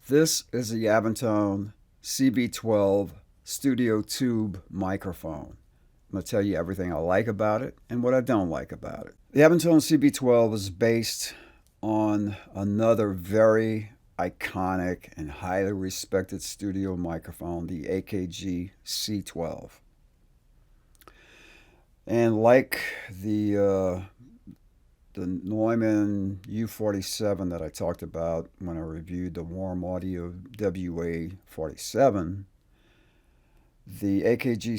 This is the Avantone CV12 Studio Tube microphone. I'm going to tell you everything I like about it and what I don't like about it. The Avantone CB12 is based on another very iconic and highly respected studio microphone, the AKG C12. And like the Neumann U47 that I talked about when I reviewed the Warm Audio WA47, the AKG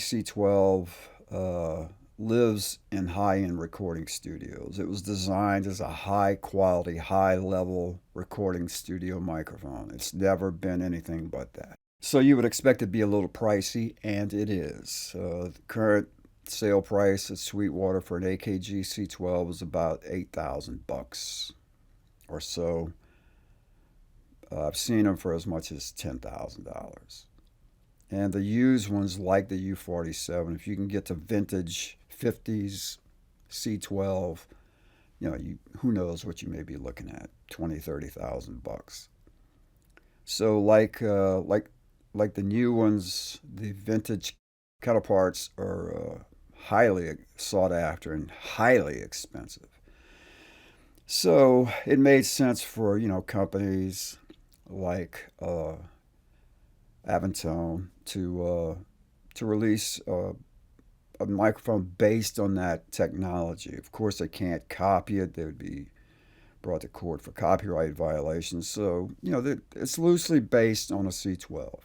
C12 lives in high-end recording studios. It was designed as a high-quality, high-level recording studio microphone. It's never been anything but that. So you would expect it to be a little pricey, and it is. The current sale price at Sweetwater for an AKG C12 is about $8,000 or so. I've seen them for as much as $10,000. And the used ones, like the U47, if you can get to vintage 50s C12, who knows what you may be looking at, 20, 30,000 bucks. So like the new ones, the vintage counterparts are highly sought after and highly expensive. So it made sense for companies like Avantone to release a microphone based on that technology. Of course, they can't copy it; they would be brought to court for copyright violations. So it's loosely based on a C12.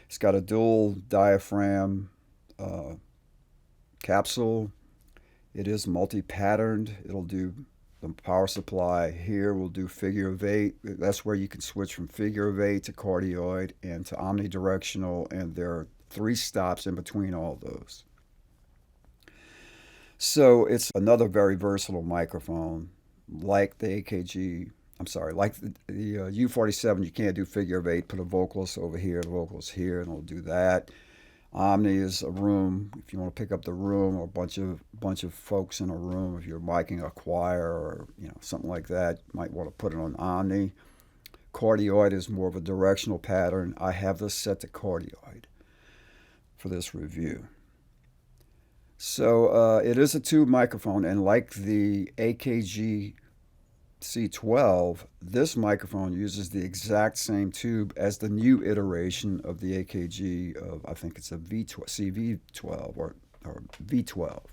It's got a dual diaphragm capsule. It is multi-patterned. It'll do the power supply here will do figure of eight. That's where you can switch from figure of eight to cardioid and to omnidirectional, and there are 3 stops in between all those. So it's another very versatile microphone, like the AKG. I'm sorry, like the U47. You can't do figure of eight. Put a vocalist over here, the vocalist here, and it'll do that. Omni is a room. If you want to pick up the room or a bunch of folks in a room, if you're miking a choir or something like that, you might want to put it on Omni. Cardioid is more of a directional pattern. I have this set to cardioid for this review. So it is a tube microphone, and like the AKG C12, this microphone uses the exact same tube as the new iteration of the AKG of, I think it's a V12, CV12 or V12,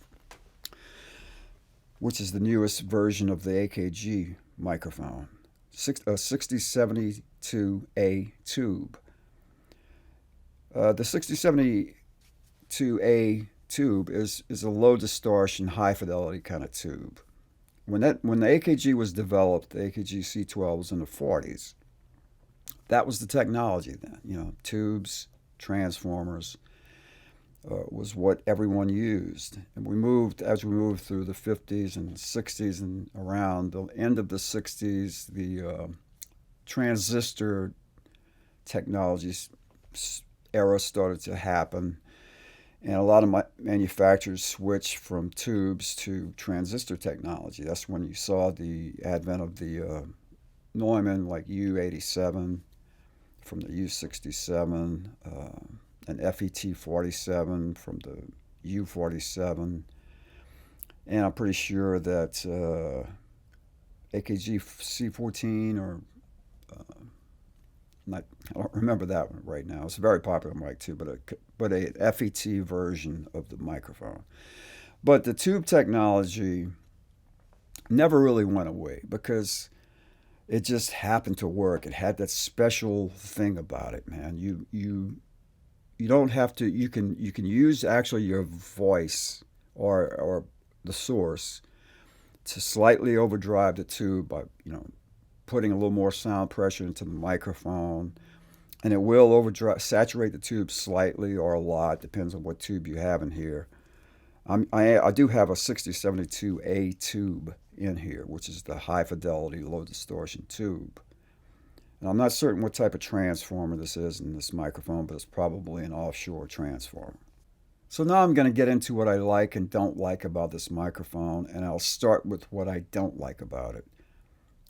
which is the newest version of the AKG microphone, a 6072A tube. The 6072A tube is a low distortion, high fidelity kind of tube. When the AKG was developed, the AKG C12 was in the 40s. That was the technology then. Tubes, transformers was what everyone used. And as we moved through the 50s and 60s and around the end of the 60s, the transistor technologies era started to happen. And a lot of manufacturers switched from tubes to transistor technology. That's when you saw the advent of the Neumann, like U87 from the U67, an FET47 from the U47. And I'm pretty sure that AKG C14 or I don't remember that one right now. It's a very popular mic too, but a FET version of the microphone. But the tube technology never really went away because it just happened to work. It had that special thing about it, man. You don't have to. You can use actually your voice or the source to slightly overdrive the tube by putting a little more sound pressure into the microphone, and it will saturate the tube slightly or a lot, depends on what tube you have in here. I do have a 6072A tube in here, which is the high fidelity, low distortion tube. And I'm not certain what type of transformer this is in this microphone, but it's probably an offshore transformer. So now I'm going to get into what I like and don't like about this microphone, and I'll start with what I don't like about it.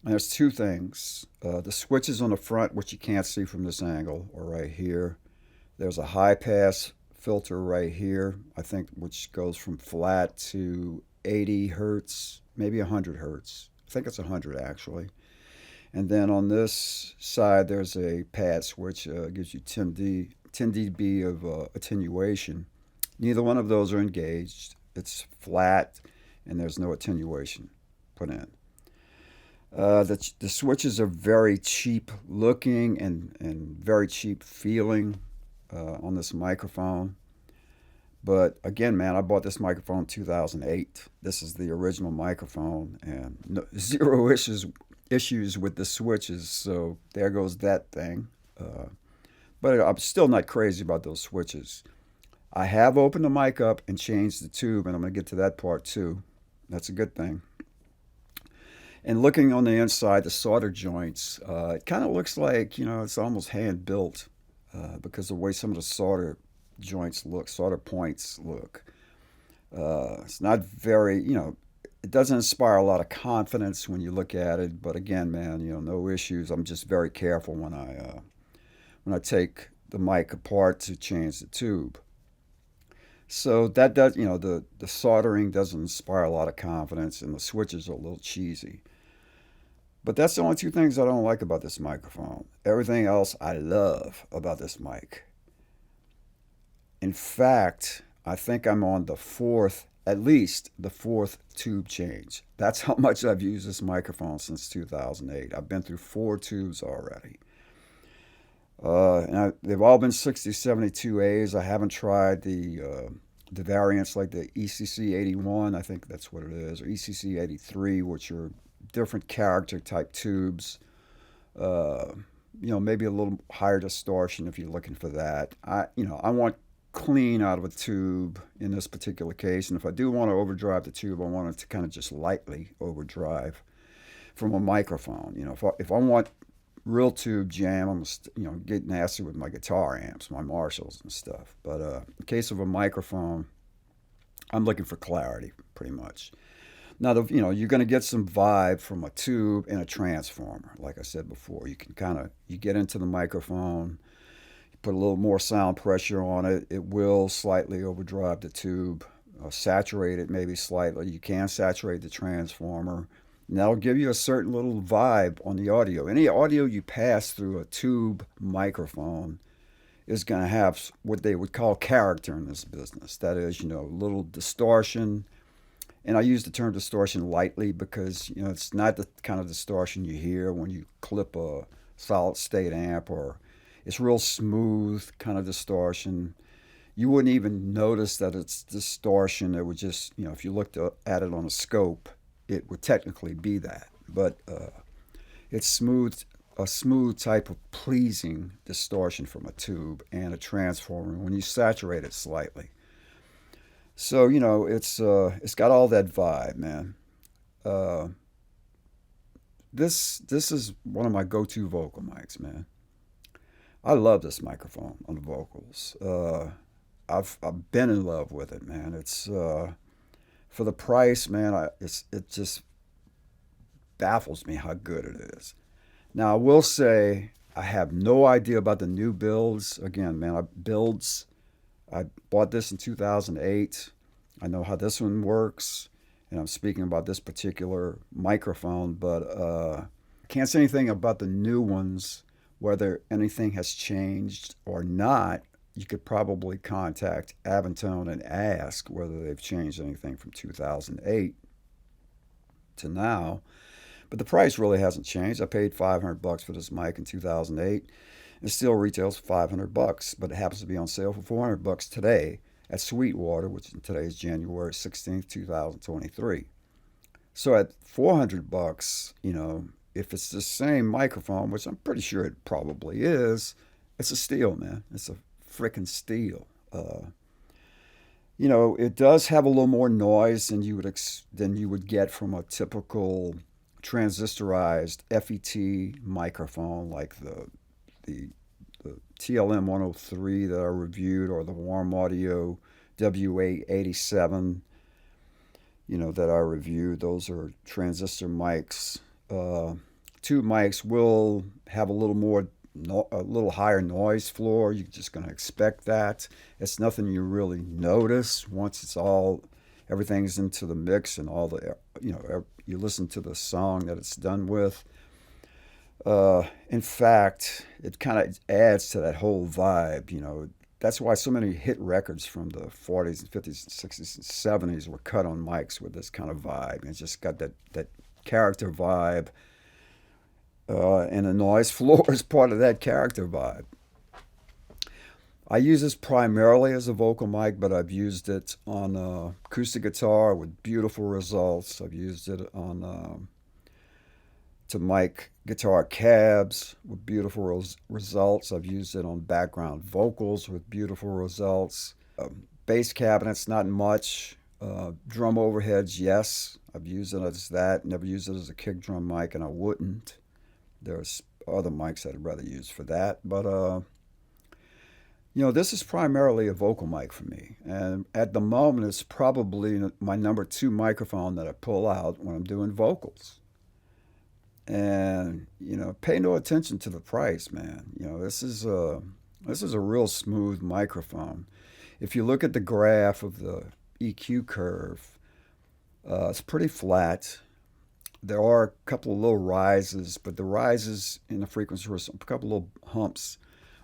And there's two things. The switches on the front, which you can't see from this angle, are right here. There's a high pass filter right here, I think, which goes from flat to 80 hertz, maybe 100 hertz. I think it's 100 actually. And then on this side, there's a pad switch, gives you 10 dB of attenuation. Neither one of those are engaged. It's flat, and there's no attenuation put in. The switches are very cheap looking and very cheap feeling on this microphone. But again, man, I bought this microphone in 2008. This is the original microphone, and no, zero issues with the switches. So there goes that thing. But I'm still not crazy about those switches. I have opened the mic up and changed the tube, and I'm going to get to that part too. That's a good thing. And looking on the inside, the solder joints, it kind of looks like, it's almost hand built because of the way some of the solder joints look, solder points look. It's not very, it doesn't inspire a lot of confidence when you look at it. But again, man, no issues. I'm just very careful when I take the mic apart to change the tube. So that does, the soldering doesn't inspire a lot of confidence, and the switches are a little cheesy. But that's the only two things I don't like about this microphone. Everything else I love about this mic. In fact, I think I'm on the fourth, at least the fourth tube change. That's how much I've used this microphone since 2008. I've been through four tubes already. They've all been 6072As. I haven't tried the variants like the ECC 81, I think that's what it is, or ECC 83, which are different character type tubes. Uh, Maybe a little higher distortion if you're looking for that. I want clean out of a tube in this particular case, and if I do want to overdrive the tube, I want it to kind of just lightly overdrive from a microphone. If I want real tube jam, I'm get nasty with my guitar amps, my Marshalls and stuff. But in case of a microphone, I'm looking for clarity pretty much. Now, you're going to get some vibe from a tube and a transformer. Like I said before, you get into the microphone, you put a little more sound pressure on it. It will slightly overdrive the tube, saturate it maybe slightly. You can saturate the transformer. And that'll give you a certain little vibe on the audio. Any audio you pass through a tube microphone is going to have what they would call character in this business. That is, a little distortion. And I use the term distortion lightly because, it's not the kind of distortion you hear when you clip a solid state amp, or it's real smooth kind of distortion. You wouldn't even notice that it's distortion. It would just, if you looked at it on a scope, it would technically be that. But it's a smooth type of pleasing distortion from a tube and a transformer when you saturate it slightly. So it's got all that vibe, man. Uh, this is one of my go-to vocal mics, man. I love this microphone on the vocals. I've been in love with it, man. It's for the price, man. It just baffles me how good it is. Now I will say I have no idea about the new builds. Again, man, I bought this in 2008. I know how this one works, and I'm speaking about this particular microphone, but I can't say anything about the new ones, whether anything has changed or not. You could probably contact Avantone and ask whether they've changed anything from 2008 to now. But the price really hasn't changed. I paid $500 for this mic in 2008. It still retails for $500, but it happens to be on sale for $400 today at Sweetwater, which today is January 16th, 2023. So at $400, if it's the same microphone, which I'm pretty sure it probably is, it's a steal, man. It's a freaking steal. It does have a little more noise than you would get from a typical transistorized FET microphone like the TLM 103 that I reviewed, or the Warm Audio WA87, that I reviewed. Those are transistor mics. tube mics will have a little more, a little higher noise floor. You're just going to expect that. It's nothing you really notice once it's all, everything's into the mix and all the, you listen to the song that it's done with. In fact, it kind of adds to that whole vibe. That's why so many hit records from the 40s and 50s and 60s and 70s were cut on mics with this kind of vibe. It's just got that character vibe, and the noise floor is part of that character vibe. I use this primarily as a vocal mic, but I've used it on acoustic guitar with beautiful results. I've used it on to mic guitar cabs with beautiful results. I've used it on background vocals with beautiful results. Bass cabinets, not much. Drum overheads, yes. I've used it as that. Never used it as a kick drum mic, and I wouldn't. There's other mics that I'd rather use for that. But, this is primarily a vocal mic for me. And at the moment, it's probably my number two microphone that I pull out when I'm doing vocals. And pay no attention to the price, man. This is a real smooth microphone. If you look at the graph of the EQ curve, it's pretty flat. There are a couple of little rises, but the rises in the frequency were a couple of little humps.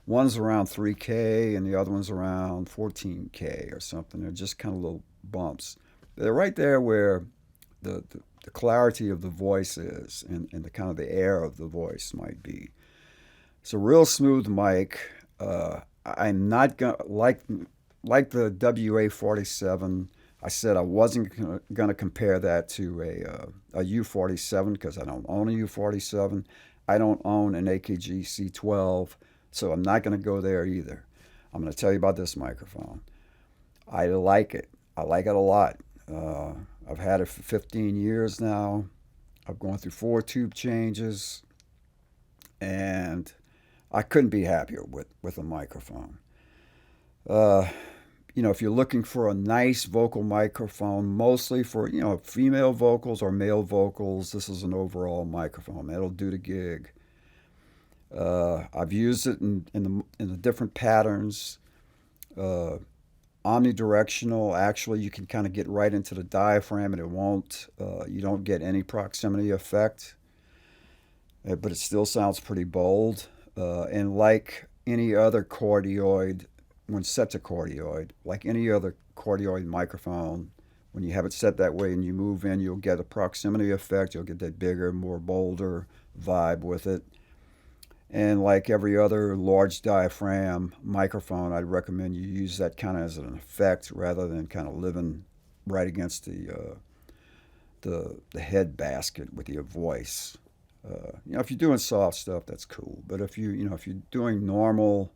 One's around 3K and the other one's around 14K or something. They're just kind of little bumps. They're right there where the clarity of the voice is, and the kind of the air of the voice might be. It's a real smooth mic. I'm not gonna like the WA-47. I said I wasn't gonna compare that to a U-47 because I don't own a U-47. I don't own an AKG C12, so I'm not gonna go there either. I'm gonna tell you about this microphone. I like it. I like it a lot. I've had it for 15 years now. I've gone through 4 tube changes, and I couldn't be happier with a microphone. Uh, if you're looking for a nice vocal microphone, mostly for, female vocals or male vocals, this is an overall microphone. It'll do the gig. I've used it in the different patterns. Uh, Omnidirectional, actually, you can kind of get right into the diaphragm and it won't, you don't get any proximity effect, but it still sounds pretty bold. And like any other cardioid, when set to cardioid, like any other cardioid microphone, when you have it set that way and you move in, you'll get a proximity effect. You'll get that bigger, more bolder vibe with it. And like every other large diaphragm microphone, I'd recommend you use that kind of as an effect rather than kind of living right against the head basket with your voice. If you're doing soft stuff, that's cool. But if if you're doing normal,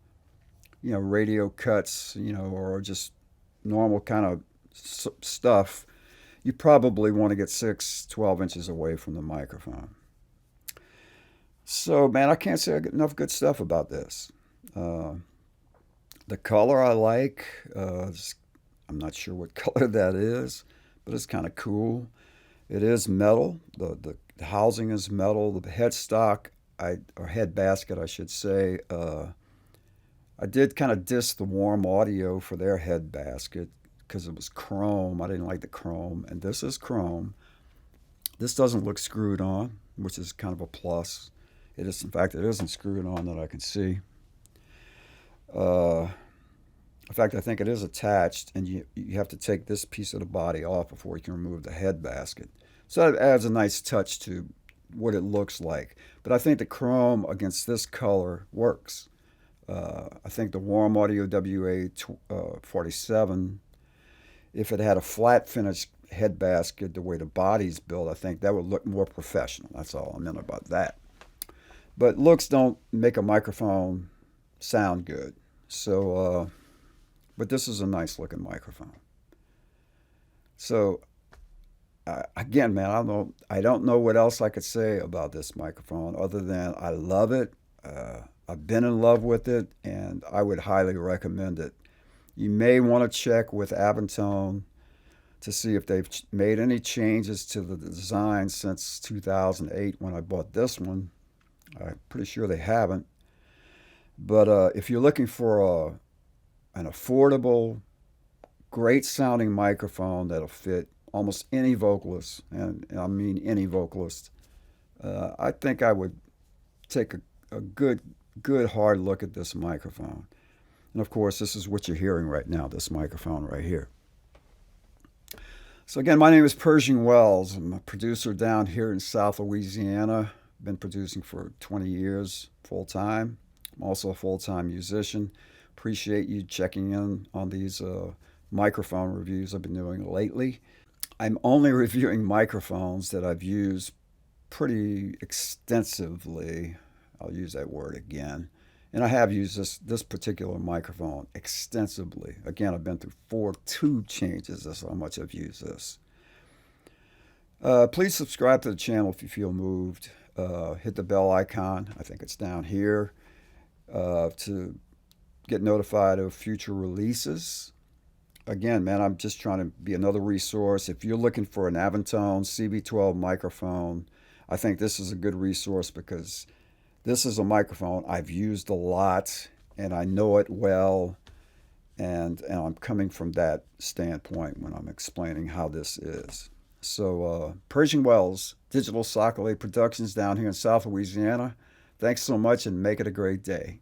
radio cuts, or just normal kind of stuff, you probably want to get 12 inches away from the microphone. So, man, I can't say enough good stuff about this. The color I like, I'm not sure what color that is, but it's kind of cool. It is metal. The housing is metal. The headstock, or head basket, I should say. I did kind of diss the Warm Audio for their head basket because it was chrome. I didn't like the chrome, and this is chrome. This doesn't look screwed on, which is kind of a plus. It is, in fact, it isn't screwed on that I can see. In fact, I think it is attached, and you have to take this piece of the body off before you can remove the head basket. So that adds a nice touch to what it looks like. But I think the chrome against this color works. I think the Warm Audio WA-47, if it had a flat finish head basket the way the body's built, I think that would look more professional. That's all I meant about that. But looks don't make a microphone sound good. So, but this is a nice looking microphone. So, again, man, I don't know what else I could say about this microphone other than I love it. I've been in love with it, and I would highly recommend it. You may want to check with Avantone to see if they've made any changes to the design since 2008 when I bought this one. I'm pretty sure they haven't. But if you're looking for an affordable, great sounding microphone that'll fit almost any vocalist, and I mean any vocalist, I think I would take a good hard look at this microphone. And of course, this is what you're hearing right now, this microphone right here. So again, my name is Pershing Wells. I'm a producer down here in South Louisiana. Been producing for 20 years full time. I'm also a full time musician. Appreciate you checking in on these microphone reviews I've been doing lately. I'm only reviewing microphones that I've used pretty extensively. I'll use that word again. And I have used this particular microphone extensively. Again, I've been through 4 tube changes. That's how much I've used this. Please subscribe to the channel if you feel moved. Hit the bell icon. I think it's down here to get notified of future releases. Again, man, I'm just trying to be another resource. If you're looking for an Avantone CV12 microphone, I think this is a good resource because this is a microphone I've used a lot and I know it well. And I'm coming from that standpoint when I'm explaining how this is. So, Pershing Wells, Digital Sacalait Productions down here in South Louisiana. Thanks so much and make it a great day.